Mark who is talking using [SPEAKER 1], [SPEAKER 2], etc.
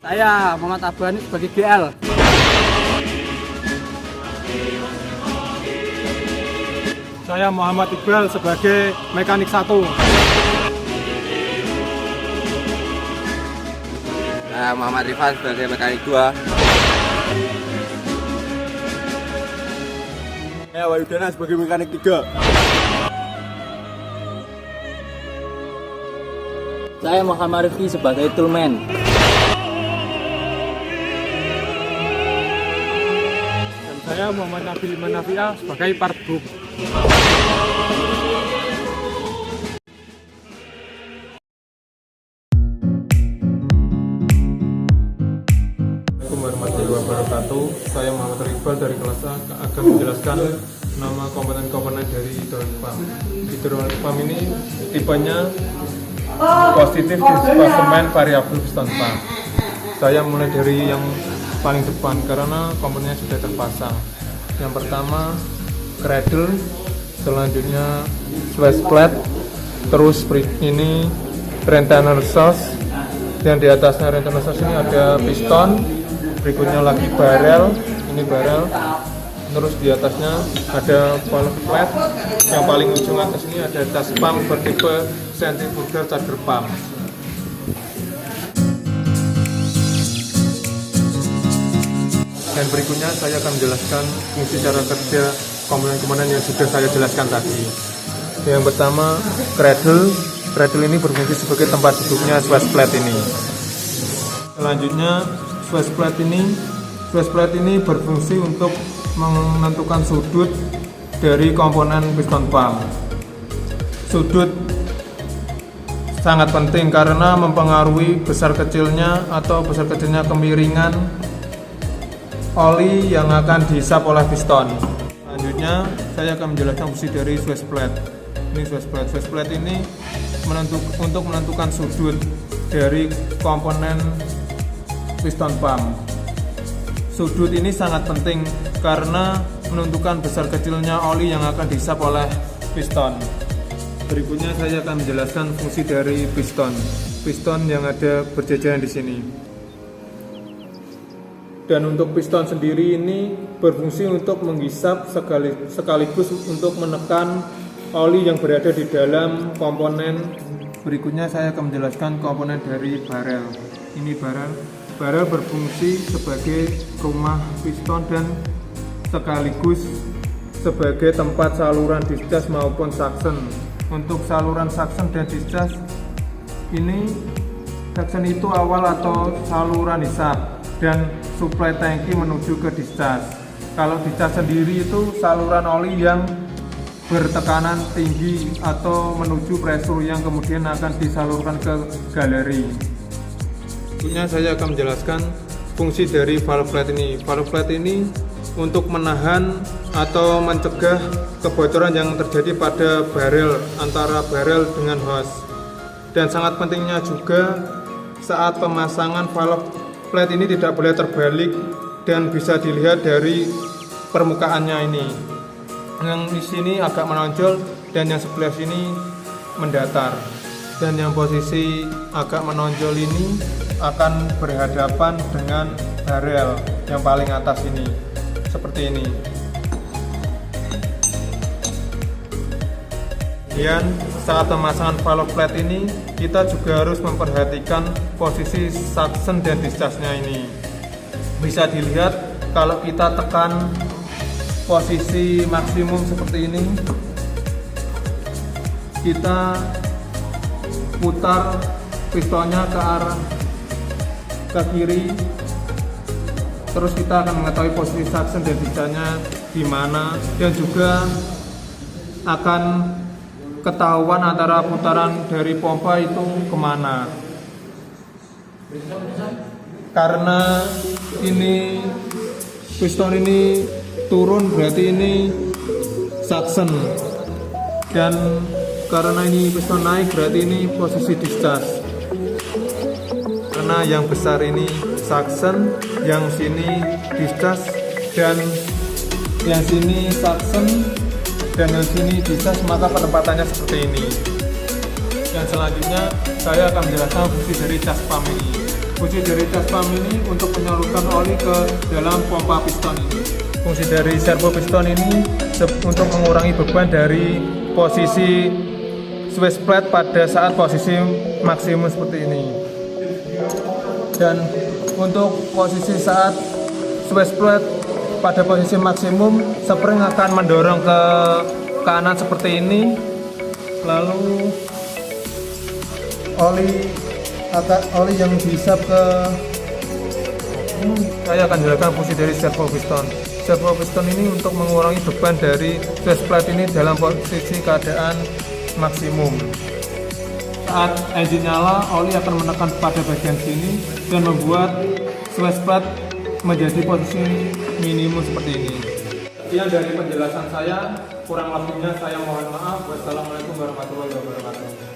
[SPEAKER 1] Saya Muhammad Abani sebagai GL.
[SPEAKER 2] Saya Muhammad Iqbal sebagai mekanik 1.
[SPEAKER 3] Saya Muhammad Rifan sebagai mekanik 2.
[SPEAKER 4] Saya Wahyudana sebagai mekanik 3.
[SPEAKER 1] Saya Muhammad Rifki sebagai toolman.
[SPEAKER 2] Dan saya Muhammad Nabil Iman Nafi'ah sebagai part group. Assalamualaikum warahmatullahi wabarakatuh. Saya Muhammad Iqbal dari kelas A akan menjelaskan nama komponen-komponen dari hidrolik pump. Hidrolik pump ini tipenya positif displacement variabel piston pump. Saya mulai dari yang paling depan karena komponennya sudah terpasang. Yang pertama cradle, selanjutnya swash plate, terus ini retainer sauce, dan di atasnya retainer sauce ini ada piston, berikutnya lagi barrel, ini barrel, terus di atasnya ada valve plate, yang paling ujung atas ini ada tas pump bertipe centrifugal charger pump. Dan berikutnya saya akan menjelaskan fungsi cara kerja komponen-komponen yang sudah saya jelaskan tadi. Yang pertama cradle. Cradle ini berfungsi sebagai tempat duduknya swash plate ini. Selanjutnya swash plate ini berfungsi untuk menentukan sudut dari komponen piston pump. Sudut sangat penting karena mempengaruhi besar kecilnya kemiringan oli yang akan dihisap oleh piston. Selanjutnya saya akan menjelaskan fungsi dari swash plate. Ini swash plate. Swash plate ini untuk menentukan sudut dari komponen piston pump. Sudut ini sangat penting karena menentukan besar kecilnya oli yang akan dihisap oleh piston. Berikutnya saya akan menjelaskan fungsi dari piston. Piston yang ada berjajaran di sini. Dan untuk piston sendiri ini berfungsi untuk menghisap sekaligus untuk menekan oli yang berada di dalam komponen. Berikutnya saya akan menjelaskan komponen dari barrel. Ini barrel. Barrel berfungsi sebagai rumah piston dan sekaligus sebagai tempat saluran discharge maupun suction. Untuk saluran suction dan discharge ini, suction itu awal atau saluran hisap dan supply tangki menuju ke discharge. Kalau discharge sendiri itu saluran oli yang bertekanan tinggi atau menuju pressure yang kemudian akan disalurkan ke galeri. Selanjutnya saya akan menjelaskan fungsi dari valve plate ini. Valve plate ini untuk menahan atau mencegah kebocoran yang terjadi pada barrel, antara barrel dengan hose. Dan sangat pentingnya juga saat pemasangan valve plate ini tidak boleh terbalik dan bisa dilihat dari permukaannya ini. Yang di sini agak menonjol dan yang sebelah sini mendatar. Dan yang posisi agak menonjol ini akan berhadapan dengan barrel yang paling atas ini. Seperti ini. Kemudian saat pemasangan valve plate ini kita juga harus memperhatikan posisi suction dan discharge-nya ini. Bisa dilihat kalau kita tekan posisi maksimum seperti ini, kita putar pistonnya ke arah ke kiri, terus kita akan mengetahui posisi suction dan discharge-nya di mana, dan juga akan ketahuan antara putaran dari pompa itu kemana. Karena ini piston ini turun berarti ini suction, dan karena ini piston naik berarti ini posisi discharge. Karena yang besar ini suction, yang sini discharge, dan yang sini suction dan yang sini discharge, maka penempatannya seperti ini. Dan selanjutnya saya akan menjelaskan fungsi dari charge pump ini. Fungsi dari charge pump ini untuk menyalurkan oli ke dalam pompa piston ini. Fungsi dari servo piston ini untuk mengurangi beban dari posisi switch plate pada saat posisi maksimum seperti ini. Dan untuk posisi saat switch plate pada posisi maksimum, spring akan mendorong ke kanan seperti ini. Lalu oli yang dihisap ke saya akan jelaskan fungsi dari servo piston. Servo piston ini untuk mengurangi beban dari switch plate ini dalam posisi keadaan maksimum. Saat engine nyala, oli akan menekan pada bagian sini dan membuat switch plate menjadi posisi minimum seperti ini. Sekian dari penjelasan saya, kurang lebihnya saya mohon maaf. Wassalamualaikum warahmatullahi wabarakatuh.